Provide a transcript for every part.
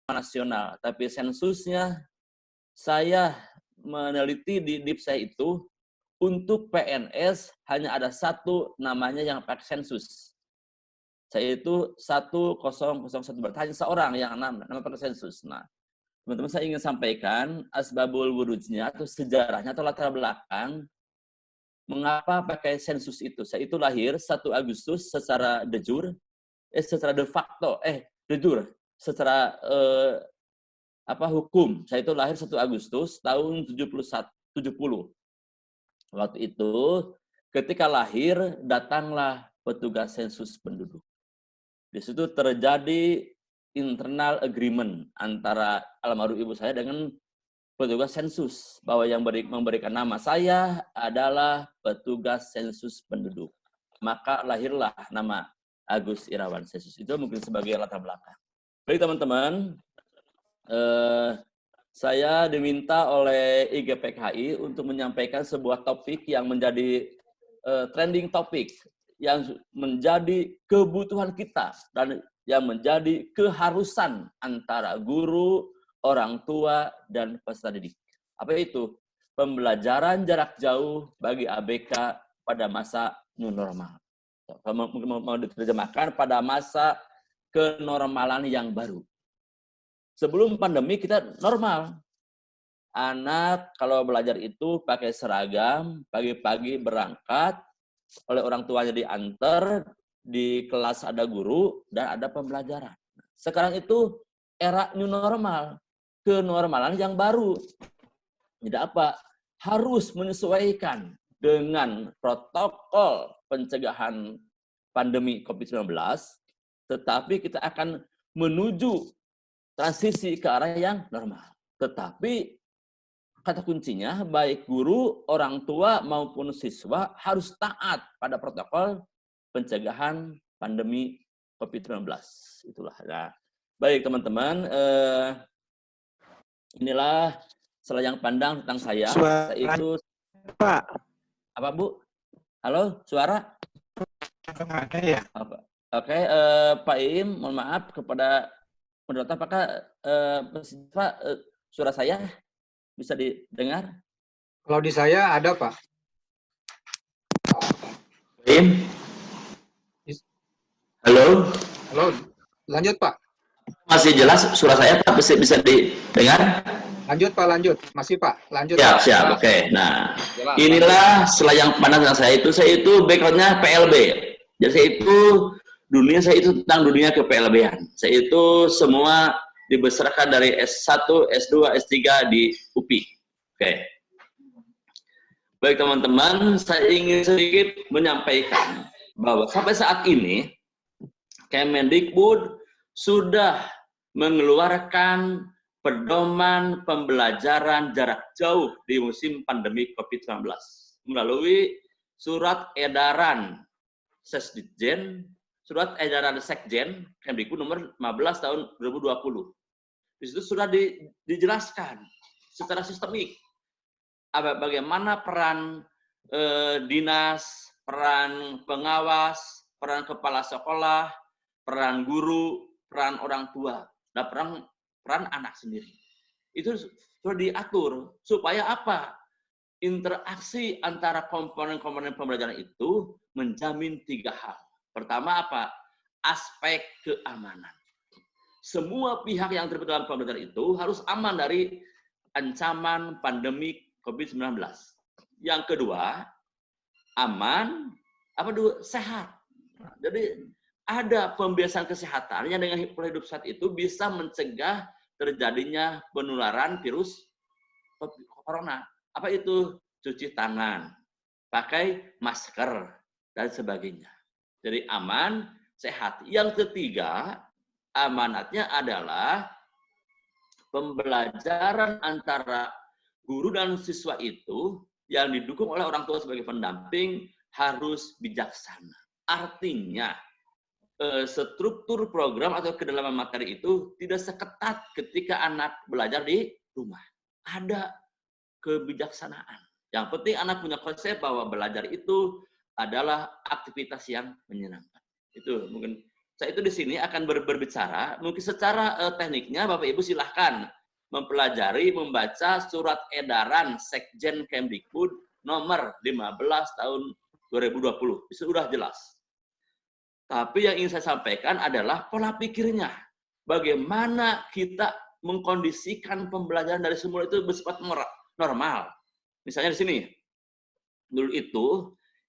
nasional, tapi sensusnya saya meneliti di DIP saya itu untuk PNS hanya ada satu namanya yang pakai sensus. Saya itu 1001 berarti hanya seorang yang nama pakai sensus. Nah, teman-teman saya ingin sampaikan asbabul wurudnya atau sejarahnya atau latar belakang mengapa pakai sensus itu. Saya itu lahir 1 Agustus secara de jure, secara de facto, de jure, secara hukum. Saya itu lahir 1 Agustus tahun 70. Waktu itu ketika lahir datanglah petugas sensus penduduk. Di situ terjadi internal agreement antara almarhum ibu saya dengan petugas sensus bahwa yang memberikan nama saya adalah petugas sensus penduduk. Maka lahirlah nama Agus Irawan Sensus. Itu mungkin sebagai latar belakang. Baik teman-teman, saya diminta oleh IGPKHI untuk menyampaikan sebuah topik yang menjadi trending topik, yang menjadi kebutuhan kita dan yang menjadi keharusan antara guru, orang tua, dan peserta didik. Apa itu? Pembelajaran jarak jauh bagi ABK pada masa new normal. Mau diterjemahkan pada masa kenormalan yang baru. Sebelum pandemi kita normal. Anak kalau belajar itu pakai seragam, pagi-pagi berangkat, oleh orang tuanya diantar, di kelas ada guru, dan ada pembelajaran. Sekarang itu era new normal, kenormalan yang baru. Tidak apa, harus menyesuaikan dengan protokol pencegahan pandemi COVID-19, tetapi kita akan menuju transisi ke arah yang normal. Tetapi kata kuncinya, baik guru, orang tua, maupun siswa harus taat pada protokol pencegahan pandemi COVID-19. Itulah. Nah, baik teman-teman, inilah selayang pandang tentang saya. Suara, Saya itu Pak. Apa Bu? Halo, suara? Ada ya? Oke, Pak Im, mohon maaf kepada moderator, apakah suara saya bisa didengar? Kalau di saya ada, Pak. Im? Halo? Halo, lanjut, Pak. Masih jelas suara saya tapi bisa didengar? Lanjut, Pak, lanjut. Masih, Pak. Lanjut. Siap. Oke. Nah, jelas, inilah selayang pandang saya itu background-nya PLB. Jadi saya itu saya itu tentang dunia ke-PLB-an. Saya itu semua dibesarkan dari S1, S2, S3 di UPI. Oke. Baik teman-teman, saya ingin sedikit menyampaikan bahwa sampai saat ini Kemendikbud sudah mengeluarkan pedoman pembelajaran jarak jauh di musim pandemi COVID-19 melalui surat edaran Sesdikjen, surat edaran Sekjen Kemdikbud nomor 15 tahun 2020. Di situ sudah dijelaskan secara sistemik bagaimana peran dinas, peran pengawas, peran kepala sekolah, peran guru, peran orang tua, dan peran anak sendiri. Itu sudah diatur supaya apa? Interaksi antara komponen-komponen pembelajaran itu menjamin 3 hal. Pertama apa? Aspek keamanan. Semua pihak yang terlibat dalam pembelajaran itu harus aman dari ancaman pandemi COVID-19. Yang kedua, aman, sehat. Jadi ada pembiasaan kesehatan yang dengan pola hidup sehat itu bisa mencegah terjadinya penularan virus corona. Apa itu? Cuci tangan, pakai masker, dan sebagainya. Jadi aman, sehat. Yang ketiga, amanatnya adalah pembelajaran antara guru dan siswa itu yang didukung oleh orang tua sebagai pendamping harus bijaksana. Artinya, struktur program atau kedalaman materi itu tidak seketat ketika anak belajar di rumah. Ada kebijaksanaan. Yang penting anak punya konsep bahwa belajar itu adalah aktivitas yang menyenangkan. Itu mungkin saya itu di sini akan berbicara, mungkin secara tekniknya Bapak Ibu silahkan mempelajari, membaca surat edaran Sekjen Kemdikbud nomor 15 tahun 2020. Itu sudah jelas. Tapi yang ingin saya sampaikan adalah pola pikirnya. Bagaimana kita mengkondisikan pembelajaran dari semula itu bersifat normal. Misalnya di sini, dulu itu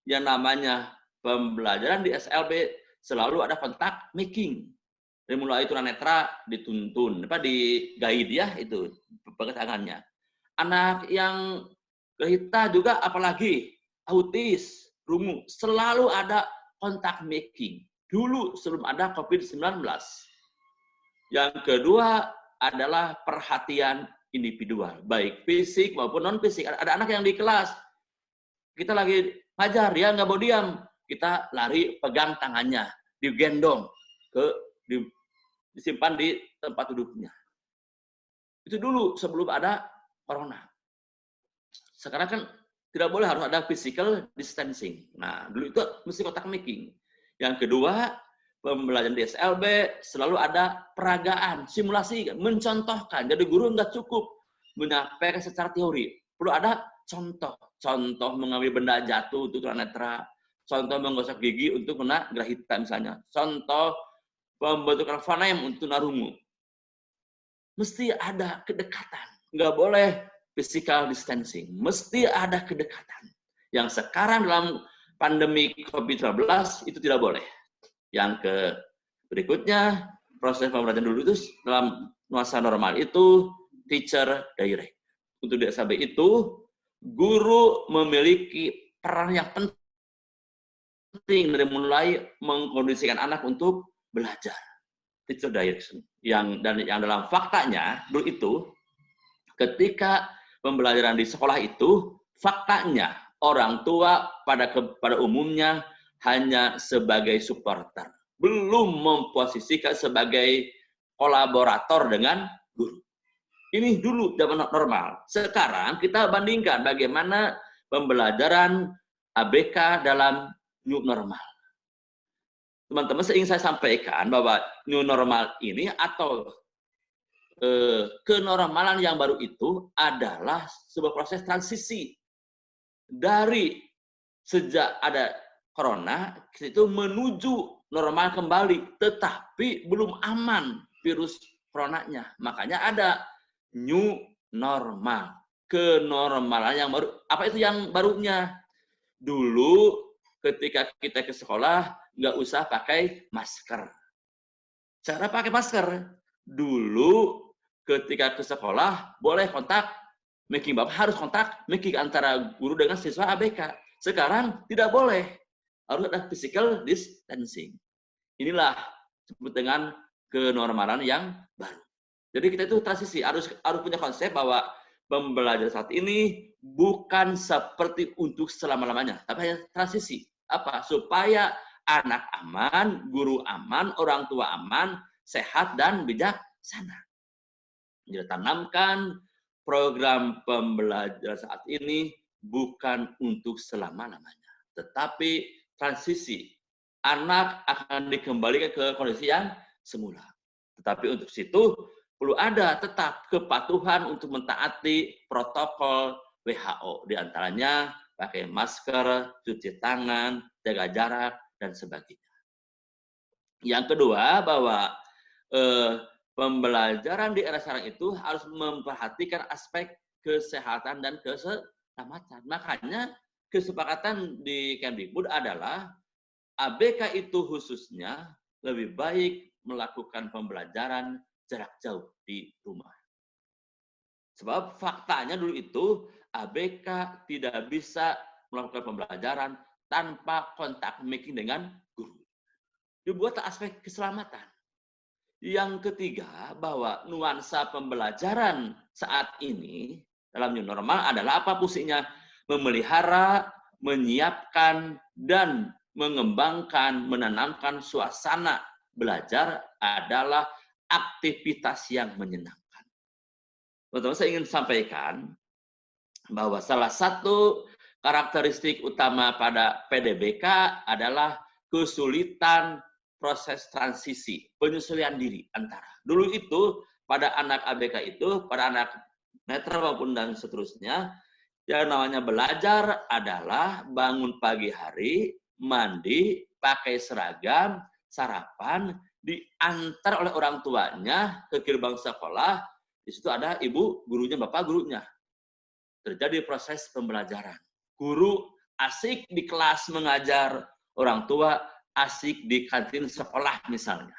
yang namanya pembelajaran di SLB selalu ada kontak making. Dari mulai tunanetra dituntun, di-guide ya itu pakai tangannya. Anak yang kita juga apalagi autis, rungu, selalu ada kontak making. Dulu sebelum ada COVID-19. Yang kedua adalah perhatian individual, baik fisik maupun non-fisik. Ada anak yang di kelas, kita lagi ngajar, dia nggak mau diam. Kita lari pegang tangannya, digendong, disimpan di tempat duduknya. Itu dulu sebelum ada corona. Sekarang kan tidak boleh, harus ada physical distancing. Nah, dulu itu mesti kontak making. Yang kedua, pembelajaran di SLB selalu ada peragaan, simulasi, mencontohkan. Jadi guru nggak cukup menyampaikan secara teori. Perlu ada contoh. Contoh mengambil benda jatuh untuk tunanetra. Contoh menggosok gigi untuk kena grahita misalnya. Contoh pembentukan fonem untuk tunarungu. Mesti ada kedekatan. Nggak boleh physical distancing. Mesti ada kedekatan. Yang sekarang dalam pandemi COVID-19 itu tidak boleh. Yang berikutnya, proses pembelajaran dulu itu dalam nuansa normal itu teacher direct. Untuk di SLB itu, guru memiliki peran yang penting dari mulai mengkondisikan anak untuk belajar. Teacher direction. Yang dalam faktanya dulu itu, ketika pembelajaran di sekolah itu, faktanya orang tua pada umumnya hanya sebagai supporter, belum memposisikan sebagai kolaborator dengan guru. Ini dulu zaman normal. Sekarang kita bandingkan bagaimana pembelajaran ABK dalam new normal. Teman-teman, ingin saya sampaikan bahwa new normal ini atau kenormalan yang baru itu adalah sebuah proses transisi dari sejak ada corona itu menuju normal kembali, tetapi belum aman virus coronanya. Makanya ada new normal, kenormalan yang baru. Apa itu yang barunya? Dulu ketika kita ke sekolah nggak usah pakai masker. Cara pakai masker? Dulu ketika ke sekolah boleh kontak making, Bapak harus kontak making antara guru dengan siswa ABK. Sekarang tidak boleh. Harus ada physical distancing. Inilah disebut dengan kenormalan yang baru. Jadi kita itu transisi, harus punya konsep bahwa pembelajaran saat ini bukan seperti untuk selama-lamanya, tapi hanya transisi. Apa? Supaya anak aman, guru aman, orang tua aman, sehat dan bijaksana. Jadi tanamkan program pembelajaran saat ini bukan untuk selama-lamanya, tetapi transisi. Anak akan dikembalikan ke kondisi yang semula. Tetapi untuk situ perlu ada tetap kepatuhan untuk mentaati protokol WHO. Di antaranya pakai masker, cuci tangan, jaga jarak, dan sebagainya. Yang kedua, bahwa pembelajaran di era sekarang itu harus memperhatikan aspek kesehatan dan keselamatan. Makanya kesepakatan di Kemdikbud adalah ABK itu khususnya lebih baik melakukan pembelajaran jarak jauh di rumah. Sebab faktanya dulu itu ABK tidak bisa melakukan pembelajaran tanpa kontak making dengan guru. Dibuatlah aspek keselamatan. Yang ketiga, bahwa nuansa pembelajaran saat ini dalam new normal adalah apa fungsinya? Memelihara, menyiapkan, dan mengembangkan, menanamkan suasana belajar adalah aktivitas yang menyenangkan. Teman-teman, saya ingin sampaikan bahwa salah satu karakteristik utama pada PDBK adalah kesulitan proses transisi, penyesuaian diri antara. Dulu itu pada anak ABK itu, pada anak netra maupun dan seterusnya, yang namanya belajar adalah bangun pagi hari, mandi, pakai seragam, sarapan, diantar oleh orang tuanya ke gerbang sekolah. Di situ ada ibu gurunya, bapak gurunya. Terjadi proses pembelajaran. Guru asik di kelas mengajar, orang tua asik di kantin sekolah misalnya.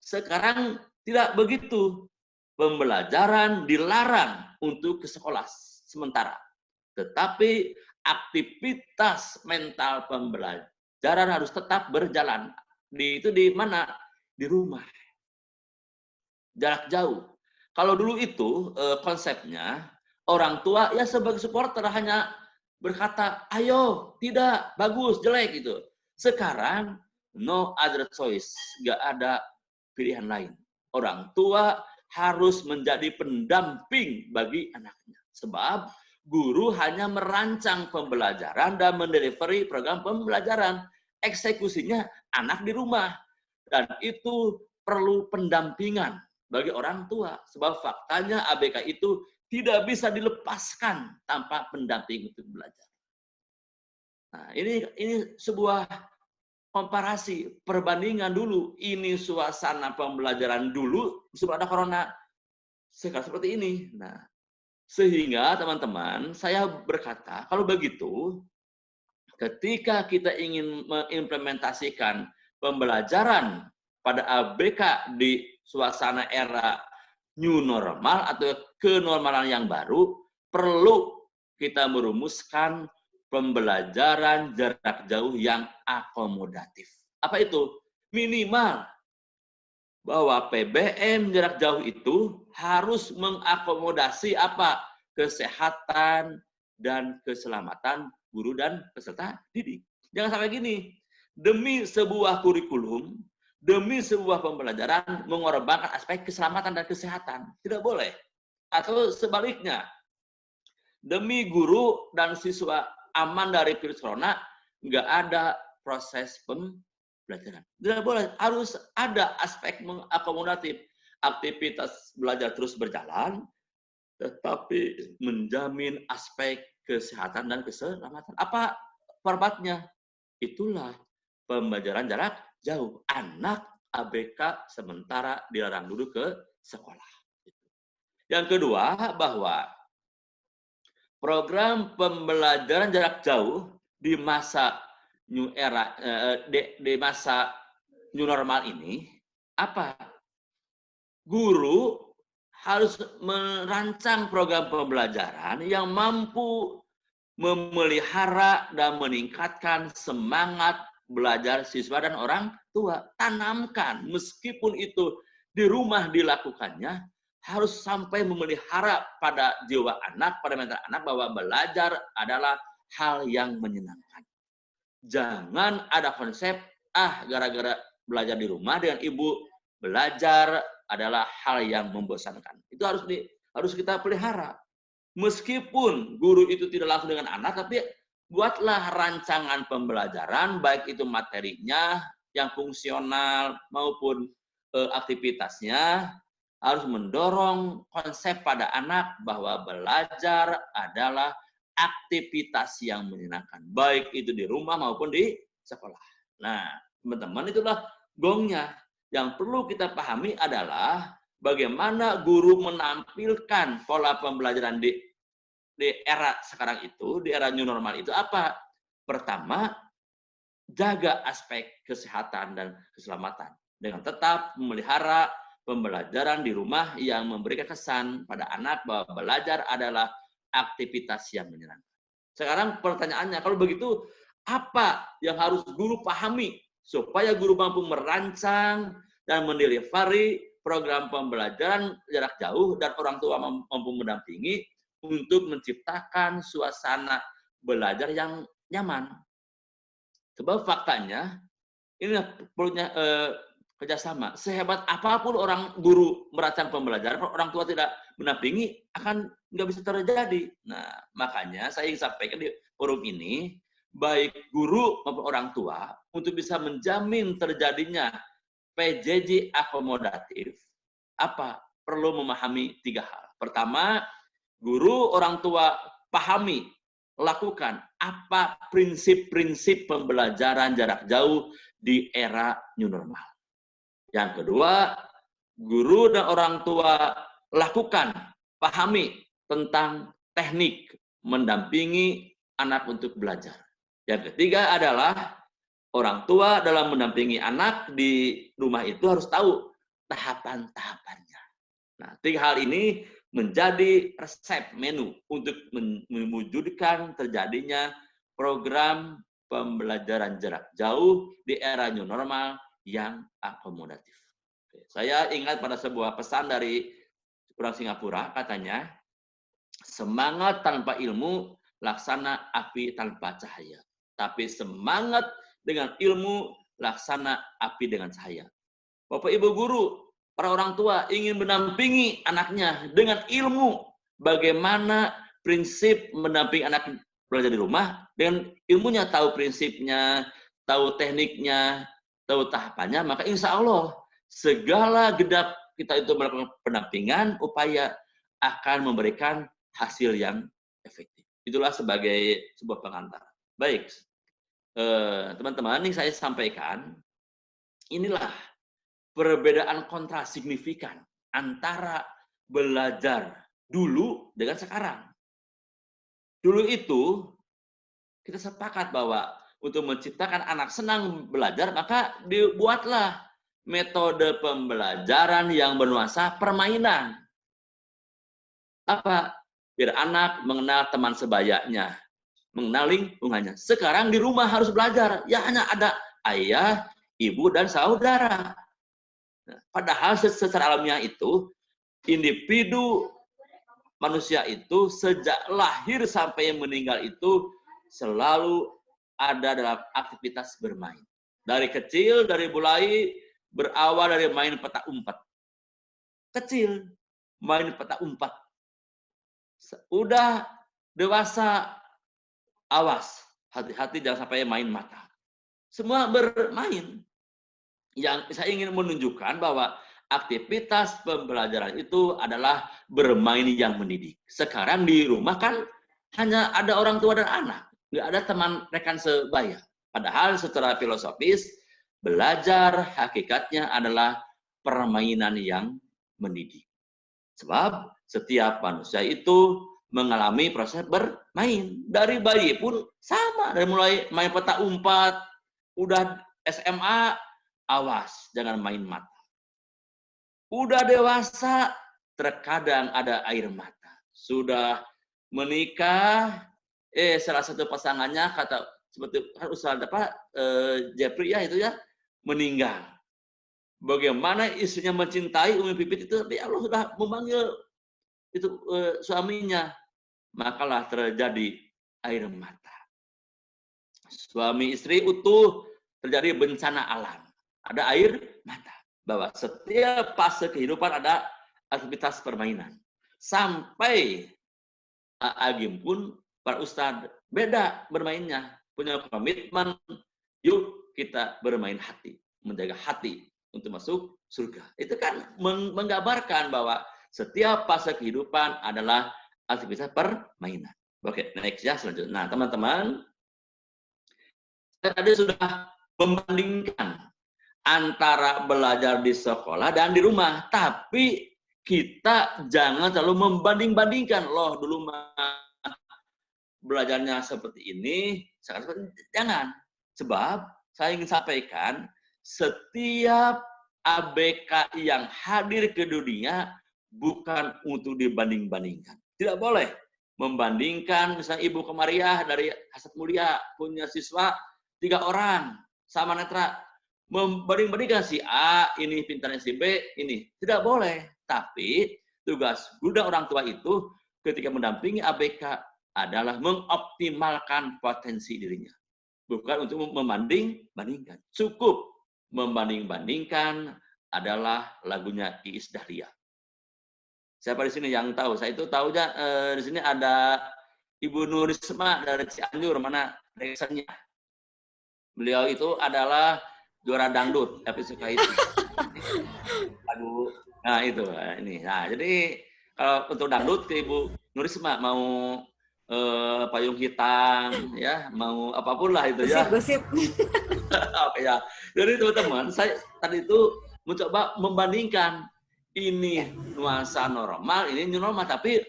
Sekarang tidak begitu. Pembelajaran dilarang untuk ke sekolah sementara. Tetapi aktivitas mental pembelajaran harus tetap berjalan. Itu di mana? Di rumah. Jarak jauh. Kalau dulu itu konsepnya, orang tua ya sebagai supporter hanya berkata, ayo, tidak, bagus, jelek gitu. Sekarang, no other choice. Nggak ada pilihan lain. Orang tua harus menjadi pendamping bagi anaknya. Sebab guru hanya merancang pembelajaran dan mendelivery program pembelajaran. Eksekusinya anak di rumah. Dan itu perlu pendampingan bagi orang tua. Sebab faktanya ABK itu tidak bisa dilepaskan tanpa pendamping untuk belajar. Nah, ini sebuah komparasi, perbandingan dulu. Ini suasana pembelajaran dulu sebelum ada corona. Sekarang seperti ini. Nah, sehingga teman-teman, saya berkata, kalau begitu, ketika kita ingin mengimplementasikan pembelajaran pada ABK di suasana era new normal atau kenormalan yang baru, perlu kita merumuskan pembelajaran jarak jauh yang akomodatif. Apa itu? Minimal bahwa PBM jarak jauh itu harus mengakomodasi apa? Kesehatan dan keselamatan guru dan peserta didik. Jangan sampai gini, demi sebuah kurikulum, demi sebuah pembelajaran mengorbankan aspek keselamatan dan kesehatan. Tidak boleh. Atau sebaliknya, demi guru dan siswa aman dari virus corona, nggak ada proses pembelajaran. Tidak boleh, harus ada aspek mengakomodatif. Aktivitas belajar terus berjalan, tetapi menjamin aspek kesehatan dan keselamatan. Apa formatnya? Itulah pembelajaran jarak jauh. Anak ABK sementara dilarang dulu ke sekolah. Yang kedua, bahwa program pembelajaran jarak jauh di masa new era, di masa new normal ini, apa? Guru harus merancang program pembelajaran yang mampu memelihara dan meningkatkan semangat belajar siswa dan orang tua. Tanamkan, meskipun itu di rumah dilakukannya, harus sampai memelihara pada jiwa anak, pada mental anak, bahwa belajar adalah hal yang menyenangkan. Jangan ada konsep, gara-gara belajar di rumah dengan ibu, belajar adalah hal yang membosankan. Itu harus kita pelihara. Meskipun guru itu tidak langsung dengan anak, tapi buatlah rancangan pembelajaran, baik itu materinya yang fungsional maupun aktivitasnya, harus mendorong konsep pada anak bahwa belajar adalah aktivitas yang menyenangkan, baik itu di rumah maupun di sekolah. Nah, teman-teman, itulah gongnya. Yang perlu kita pahami adalah bagaimana guru menampilkan pola pembelajaran di era sekarang itu, di era new normal itu apa? Pertama, jaga aspek kesehatan dan keselamatan dengan tetap memelihara pembelajaran di rumah yang memberikan kesan pada anak bahwa belajar adalah aktivitas yang menyenangkan. Sekarang pertanyaannya, kalau begitu apa yang harus guru pahami supaya guru mampu merancang dan mendelivery program pembelajaran jarak jauh dan orang tua mampu mendampingi untuk menciptakan suasana belajar yang nyaman. Sebab faktanya ini perlunya kerjasama. Sehebat apapun orang guru merancang pembelajaran, kalau orang tua tidak mendampingi, akan nggak bisa terjadi. Nah, makanya saya ingin sampaikan di forum ini baik guru maupun orang tua untuk bisa menjamin terjadinya PJJ akomodatif, apa? Perlu memahami 3 hal. Pertama, guru, orang tua pahami, lakukan apa prinsip-prinsip pembelajaran jarak jauh di era new normal. Yang kedua, guru dan orang tua lakukan, pahami tentang teknik mendampingi anak untuk belajar. Yang ketiga adalah orang tua dalam mendampingi anak di rumah itu harus tahu tahapan-tahapannya. Nah, 3 hal ini menjadi resep menu untuk mewujudkan terjadinya program pembelajaran jarak jauh di era new normal yang akomodatif. Saya ingat pada sebuah pesan dari orang Singapura, katanya, semangat tanpa ilmu, laksana api tanpa cahaya. Tapi semangat dengan ilmu, laksana api dengan cahaya. Bapak Ibu guru, para orang tua ingin mendampingi anaknya dengan ilmu. Bagaimana prinsip mendampingi anak belajar di rumah, dengan ilmunya, tahu prinsipnya, tahu tekniknya, tahu tahapannya, maka insya Allah segala genap kita itu melakukan pendampingan, upaya akan memberikan hasil yang efektif. Itulah sebagai sebuah pengantar. Baik, teman-teman, ini saya sampaikan, inilah perbedaan kontra signifikan antara belajar dulu dengan sekarang. Dulu itu kita sepakat bahwa untuk menciptakan anak senang belajar, maka dibuatlah metode pembelajaran yang bernuansa permainan. Apa? Biar anak mengenal teman sebayanya, mengenal lingkungannya. Sekarang di rumah harus belajar, ya hanya ada ayah, ibu, dan saudara. Nah, padahal secara alamiah itu, individu manusia itu sejak lahir sampai meninggal itu selalu ada dalam aktivitas bermain. Dari kecil, dari mulai berawal dari main petak umpet. Kecil, main petak umpet. Udah dewasa, awas, hati-hati jangan sampai main mata. Semua bermain. Yang saya ingin menunjukkan bahwa aktivitas pembelajaran itu adalah bermain yang mendidik. Sekarang di rumah kan hanya ada orang tua dan anak, nggak ada teman rekan sebaya. Padahal secara filosofis, belajar hakikatnya adalah permainan yang mendidik. Sebab setiap manusia itu mengalami proses bermain. Dari bayi pun sama, dari mulai main petak umpet, udah SMA, awas, jangan main mata. Udah dewasa, terkadang ada air mata. Sudah menikah, salah satu pasangannya kata seperti Ustaz Jeffrey ya itu ya meninggal. Bagaimana istrinya mencintai Umi Pipit itu, tapi Allah sudah memanggil itu suaminya, makalah terjadi air mata. Suami istri utuh, terjadi bencana alam, ada air mata. Bahwa setiap fase kehidupan ada aktivitas permainan. Sampai Agim pun, para ustadz, beda bermainnya. Punya komitmen, yuk kita bermain hati. Menjaga hati untuk masuk surga. Itu kan menggambarkan bahwa setiap fase kehidupan adalah aktivitas permainan. Oke, next ya selanjutnya. Nah, teman-teman, saya tadi sudah membandingkan antara belajar di sekolah dan di rumah. Tapi kita jangan selalu membanding-bandingkan. Loh, dulu belajarnya seperti ini, sekarang jangan. Sebab saya ingin sampaikan, setiap ABK yang hadir ke dunia bukan untuk dibanding-bandingkan. Tidak boleh membandingkan, misalnya Ibu Komariah dari Hasad Mulia punya siswa 3 orang, sama netra. Membanding-bandingkan si A, ini pintarnya si B, ini. Tidak boleh. Tapi tugas guru dan orang tua itu ketika mendampingi ABK adalah mengoptimalkan potensi dirinya. Bukan untuk membanding-bandingkan. Cukup membanding-bandingkan adalah lagunya Iis Dahlia. Siapa di sini yang tahu? Saya itu tahunya di sini ada Ibu Nurisma dari Cianjur, mana Direction-nya. Beliau itu adalah juara dangdut, tapi suka itu. Lagu, nah itu, ini. Nah, jadi kalau untuk dangdut, Ibu Nurisma mau payung hitam, ya, mau apapun lah itu ya. Gosip. Oke ya. Jadi teman-teman, saya tadi itu mencoba membandingkan ini nuansa normal, ini new normal, tapi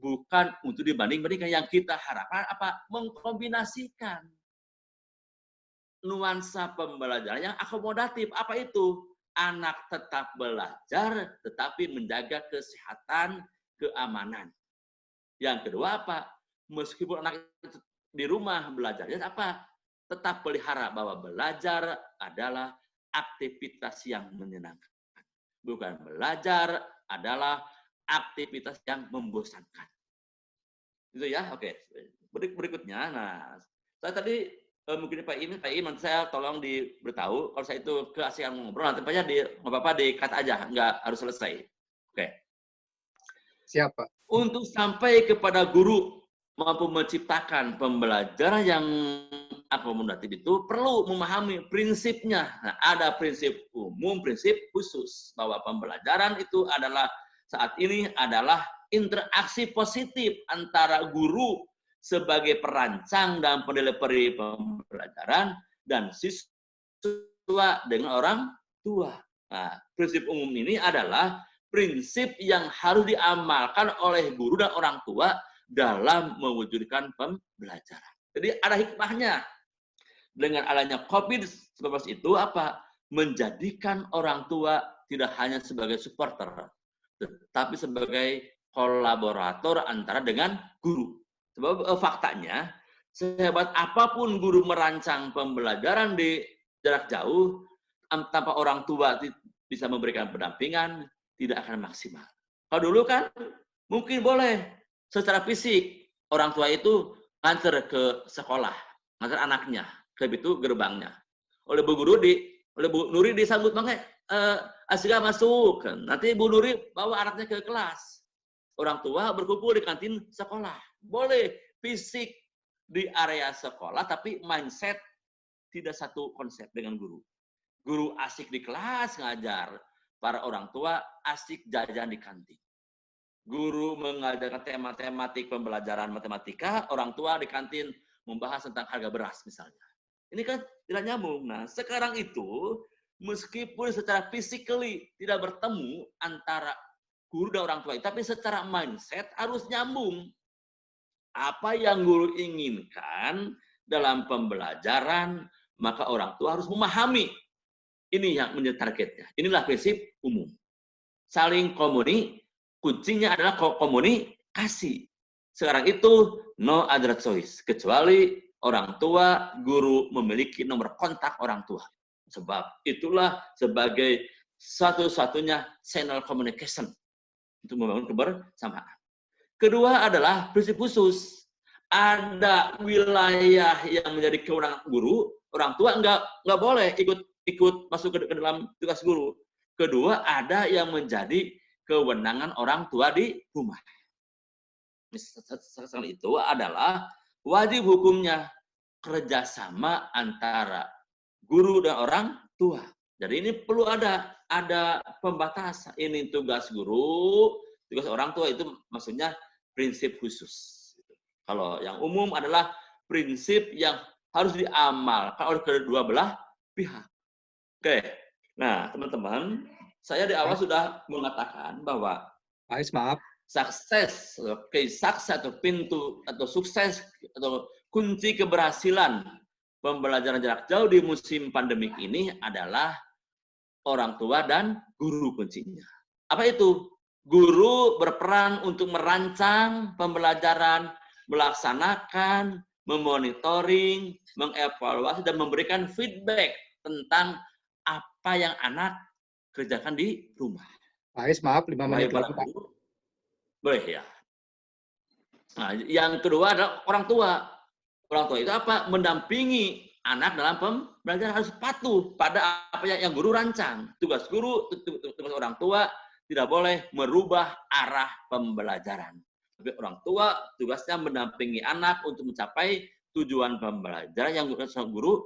bukan untuk dibanding-bandingkan. Yang kita harapkan apa? Mengkombinasikan nuansa pembelajaran yang akomodatif. Apa itu? Anak tetap belajar, tetapi menjaga kesehatan, keamanan. Yang kedua apa? Meskipun anak itu di rumah belajarnya apa? Tetap pelihara bahwa belajar adalah aktivitas yang menyenangkan. Bukan belajar adalah aktivitas yang membosankan. Itu ya, oke. Berikutnya, nah, saya tadi mungkin Pak Iman, saya tolong diberitahu kalau saya itu keasikan ngobrol, nanti aja nggak apa-apa di-cut aja, nggak harus selesai. Oke. Siapa? Untuk sampai kepada guru mampu menciptakan pembelajaran yang akomodatif itu perlu memahami prinsipnya. Nah, ada prinsip umum, prinsip khusus bahwa pembelajaran itu adalah saat ini adalah interaksi positif antara guru sebagai perancang dan pendelivery pembelajaran dan siswa dengan orang tua. Nah, prinsip umum ini adalah prinsip yang harus diamalkan oleh guru dan orang tua dalam mewujudkan pembelajaran. Jadi ada hikmahnya. Dengan adanya COVID-19 itu apa? Menjadikan orang tua tidak hanya sebagai supporter, tetapi sebagai kolaborator antara dengan guru. Sebab faktanya, sehebat apapun guru merancang pembelajaran di jarak jauh, tanpa orang tua bisa memberikan pendampingan, tidak akan maksimal. Kalau dulu kan, mungkin boleh secara fisik, orang tua itu nganter ke sekolah, nganter anaknya, ke itu gerbangnya. Oleh Bu Nuri disambut, makanya Asika masuk. Nanti Bu Nuri bawa anaknya ke kelas. Orang tua berkumpul di kantin sekolah. Boleh fisik di area sekolah, tapi mindset tidak satu konsep dengan guru. Guru asik di kelas ngajar, para orang tua asik jajan di kantin. Guru mengajarkan tema-tematik pembelajaran matematika, orang tua di kantin membahas tentang harga beras misalnya. Ini kan tidak nyambung. Nah, sekarang itu meskipun secara physically tidak bertemu antara guru dan orang tua, tapi secara mindset harus nyambung. Apa yang guru inginkan dalam pembelajaran, maka orang tua harus memahami. Ini yang menjadi targetnya. Inilah prinsip umum. Saling kuncinya adalah komunikasi. Sekarang itu no other choice. Kecuali orang tua, guru memiliki nomor kontak orang tua. Sebab itulah sebagai satu-satunya channel communication untuk membangun kebersamaan. Kedua adalah prinsip khusus. Ada wilayah yang menjadi kewenangan guru, orang tua nggak boleh ikut masuk ke dalam tugas guru. Kedua, ada yang menjadi kewenangan orang tua di rumah. Sekali itu adalah wajib hukumnya kerjasama antara guru dan orang tua. Jadi ini perlu ada pembatasan. Ini tugas guru, tugas orang tua itu maksudnya prinsip khusus. Kalau yang umum adalah prinsip yang harus diamalkan oleh kedua belah pihak. Oke, nah teman-teman, saya di awal sudah mengatakan bahwa Maaf. sukses atau pintu atau sukses atau kunci keberhasilan pembelajaran jarak jauh di musim pandemik ini adalah orang tua dan guru kuncinya. Apa itu? Guru berperan untuk merancang pembelajaran, melaksanakan, memonitoring, mengevaluasi, dan memberikan feedback tentang apa yang anak kerjakan di rumah. Maaf, 5 menit lagi, Pak. Boleh ya. Nah, yang kedua adalah orang tua. Orang tua itu apa? Mendampingi anak dalam pembelajaran, harus patuh pada apa yang guru rancang. Tugas guru, tugas orang tua tidak boleh merubah arah pembelajaran. Tapi orang tua tugasnya mendampingi anak untuk mencapai tujuan pembelajaran yang guru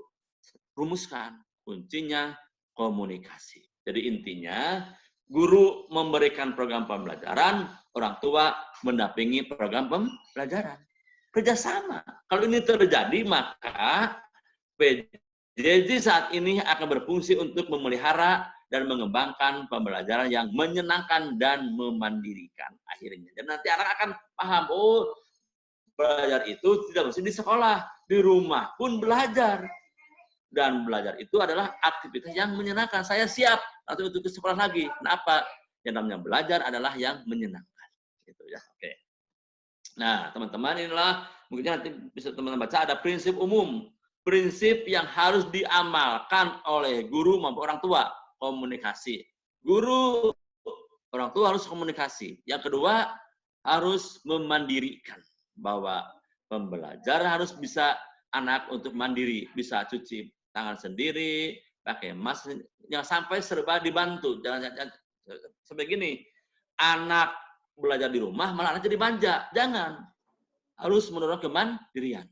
rumuskan. Kuncinya komunikasi. Jadi intinya, guru memberikan program pembelajaran, orang tua mendampingi program pembelajaran. Kerjasama. Kalau ini terjadi, maka PJJ saat ini akan berfungsi untuk memelihara dan mengembangkan pembelajaran yang menyenangkan dan memandirikan akhirnya. Dan nanti anak akan paham, oh belajar itu tidak mesti di sekolah, di rumah pun belajar. Dan belajar itu adalah aktivitas yang menyenangkan. Saya siap atau untuk ke sekolah lagi. Kenapa? Yang namanya belajar adalah yang menyenangkan. Gitu ya. Oke. Nah, teman-teman, inilah mungkin nanti bisa teman-teman baca ada prinsip umum. Prinsip yang harus diamalkan oleh guru maupun orang tua. Komunikasi. Guru, orang tua harus komunikasi. Yang kedua, harus memandirikan. Bahwa pembelajaran harus bisa anak untuk mandiri. Bisa cuci tangan sendiri, pakai mask, yang sampai serba dibantu. Jangan sampai gini, anak belajar di rumah malah anak jadi manja. Jangan. Harus mendorong kemandirian.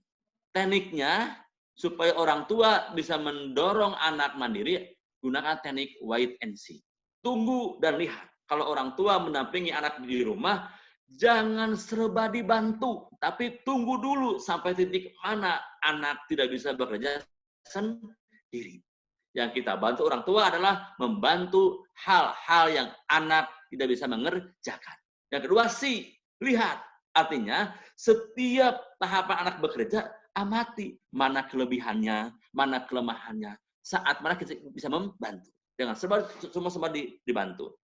Tekniknya, supaya orang tua bisa mendorong anak mandiri, gunakan teknik wait and see. Tunggu dan lihat. Kalau orang tua mendampingi anak di rumah, jangan serba dibantu, tapi tunggu dulu sampai titik mana anak tidak bisa bekerja sendiri. Yang kita bantu orang tua adalah membantu hal-hal yang anak tidak bisa mengerjakan. Yang kedua, lihat. Artinya, setiap tahapan anak bekerja, amati mana kelebihannya, mana kelemahannya, saat mana kita bisa membantu. Jangan semua dibantu.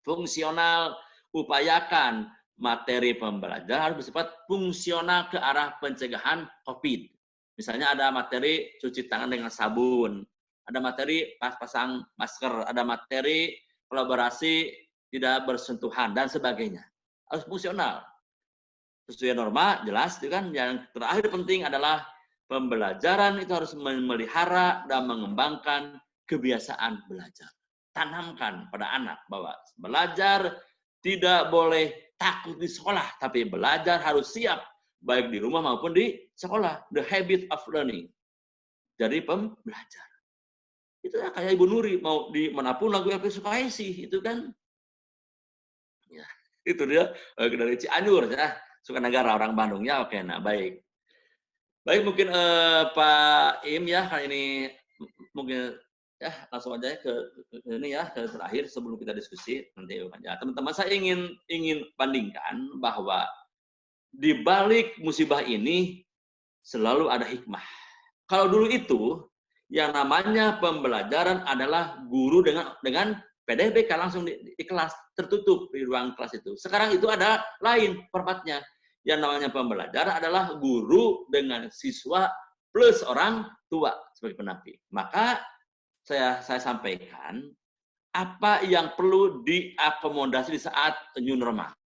Fungsional, upayakan materi pembelajaran harus bersifat fungsional ke arah pencegahan COVID. Misalnya ada materi cuci tangan dengan sabun, ada materi pasang masker, ada materi kolaborasi tidak bersentuhan, dan sebagainya. Harus fungsional. Sesuai norma, jelas. Itu kan. Yang terakhir penting adalah pembelajaran itu harus memelihara dan mengembangkan kebiasaan belajar. Tanamkan pada anak bahwa belajar tidak boleh takut di sekolah, tapi belajar harus siap, baik di rumah maupun di sekolah. The habit of learning. Jadi pembelajar. Itu ya, kayak Ibu Nuri, mau di manapun lagu yang suka sih, itu kan. Ya, itu dia dari Cianjur, ya. Sukanegara, orang Bandung. Ya, oke, nah baik. Baik, mungkin Pak Im ya, kali ini mungkin ya langsung aja ke ini ya, ke terakhir sebelum kita diskusi nanti ya. Teman-teman, saya ingin bandingkan bahwa di balik musibah ini selalu ada hikmah. Kalau dulu itu yang namanya pembelajaran adalah guru dengan PDBK langsung di kelas, tertutup di ruang kelas itu. Sekarang itu ada lain formatnya. Yang namanya pembelajaran adalah guru dengan siswa plus orang tua sebagai pendamping. Maka saya sampaikan apa yang perlu diakomodasi di saat new normal.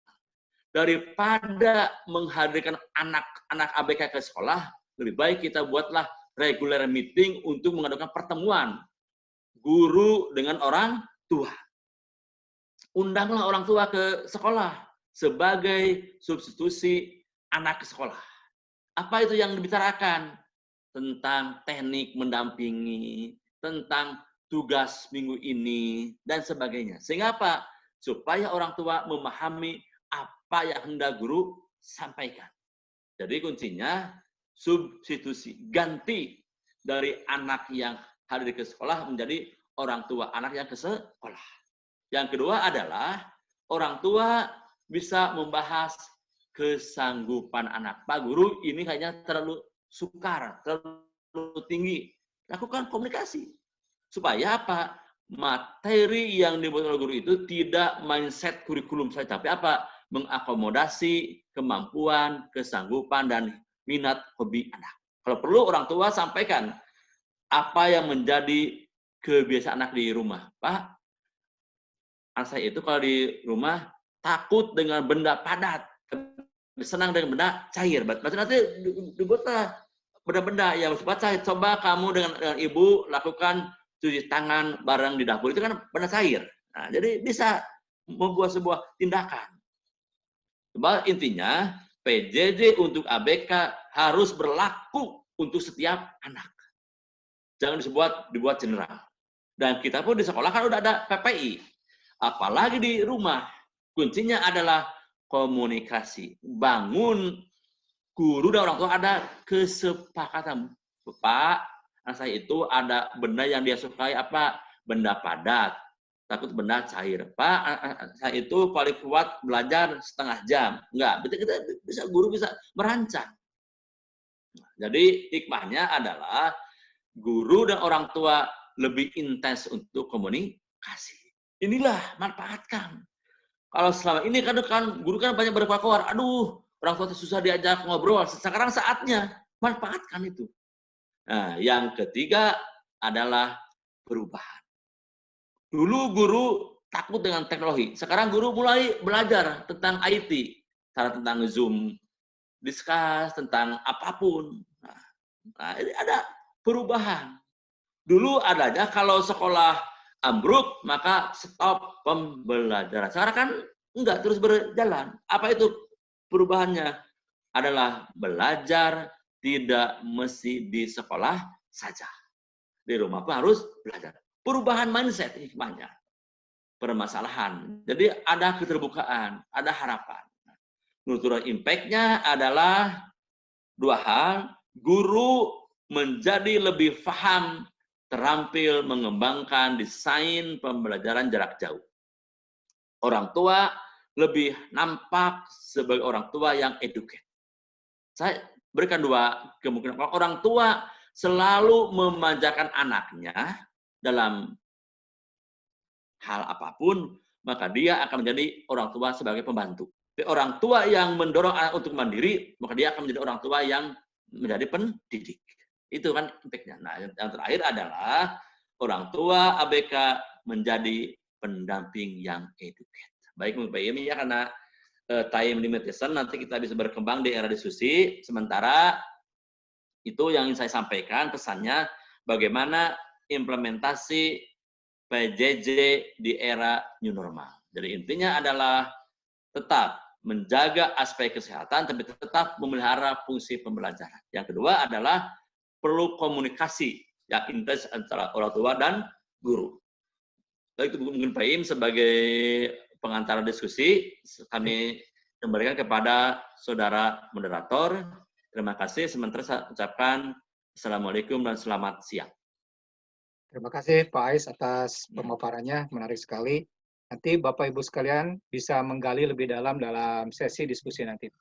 Daripada menghadirkan anak-anak ABK ke sekolah, lebih baik kita buatlah regular meeting untuk mengadakan pertemuan guru dengan orang tua. Undanglah orang tua ke sekolah sebagai substitusi anak ke sekolah. Apa itu yang dibicarakan? Tentang teknik mendampingi, tentang tugas minggu ini, dan sebagainya. Sehingga apa? Supaya orang tua memahami apa yang hendak guru sampaikan. Jadi kuncinya substitusi, ganti dari anak yang hadir ke sekolah menjadi orang tua anak yang ke sekolah. Yang kedua adalah orang tua bisa membahas kesanggupan anak. Pak Guru, ini kayaknya terlalu sukar, terlalu tinggi. Lakukan komunikasi. Supaya apa? Materi yang dibuat oleh guru itu tidak mindset kurikulum saja, tapi apa? Mengakomodasi kemampuan, kesanggupan, dan minat hobi anak. Kalau perlu orang tua sampaikan apa yang menjadi kebiasaan anak di rumah. Pak, anak saya itu kalau di rumah takut dengan benda padat, senang dengan benda cair. Berarti nanti dibuatlah benda-benda yang bersifat cair. Coba kamu dengan ibu lakukan cuci tangan bareng di dapur, itu kan benda cair. Nah, jadi bisa membuat sebuah tindakan. Intinya PJJ untuk ABK harus berlaku untuk setiap anak. Jangan dibuat general. Dan kita pun di sekolah kan udah ada PPI. Apalagi di rumah. Kuncinya adalah komunikasi. Bangun guru dan orang tua ada kesepakatan. Pak, anak saya itu ada benda yang dia sukai apa? Benda padat. Takut benda cair. Pak, saya itu paling kuat belajar setengah jam. Enggak, berarti kita guru bisa merancang. Jadi hikmahnya adalah guru dan orang tua lebih intens untuk komunikasi. Inilah manfaatkan. Kalau selama ini kan guru kan banyak berkoar-koar, aduh, orang tua susah diajak ngobrol. Sekarang saatnya manfaatkan itu. Nah, yang ketiga adalah perubahan. Dulu guru takut dengan teknologi. Sekarang guru mulai belajar tentang IT, cara tentang Zoom, discuss tentang apapun. Nah, ini ada perubahan. Dulu adanya kalau sekolah ambruk, maka stop pembelajaran. Sekarang kan enggak, terus berjalan. Apa itu perubahannya? Adalah belajar tidak mesti di sekolah saja. Di rumah pun harus belajar. Perubahan mindset hikmahnya. Permasalahan. Jadi ada keterbukaan, ada harapan. Menurut impact-nya adalah dua hal. Guru menjadi lebih paham, terampil mengembangkan desain pembelajaran jarak jauh. Orang tua lebih nampak sebagai orang tua yang educate. Saya berikan dua kemungkinan. Kalau orang tua selalu memanjakan anaknya dalam hal apapun, maka dia akan menjadi orang tua sebagai pembantu. Tapi orang tua yang mendorong anak untuk mandiri, maka dia akan menjadi orang tua yang menjadi pendidik. Itu kan impact-nya. Nah, yang terakhir adalah orang tua ABK menjadi pendamping yang educate. Baik, Mbak Imi, ya, karena time limitation, nanti kita bisa berkembang di era diskusi. Sementara itu yang ingin saya sampaikan, pesannya bagaimana implementasi PJJ di era new normal. Jadi intinya adalah tetap menjaga aspek kesehatan, tapi tetap memelihara fungsi pembelajaran. Yang kedua adalah perlu komunikasi yang intens antara orang tua dan guru. Baik, itu mungkin Pak Im sebagai pengantar diskusi, kami kembalikan kepada saudara moderator. Terima kasih. Sementara saya ucapkan Assalamualaikum dan selamat siang. Terima kasih Pak Ais atas pemaparannya, menarik sekali. Nanti Bapak Ibu sekalian bisa menggali lebih dalam sesi diskusi nanti.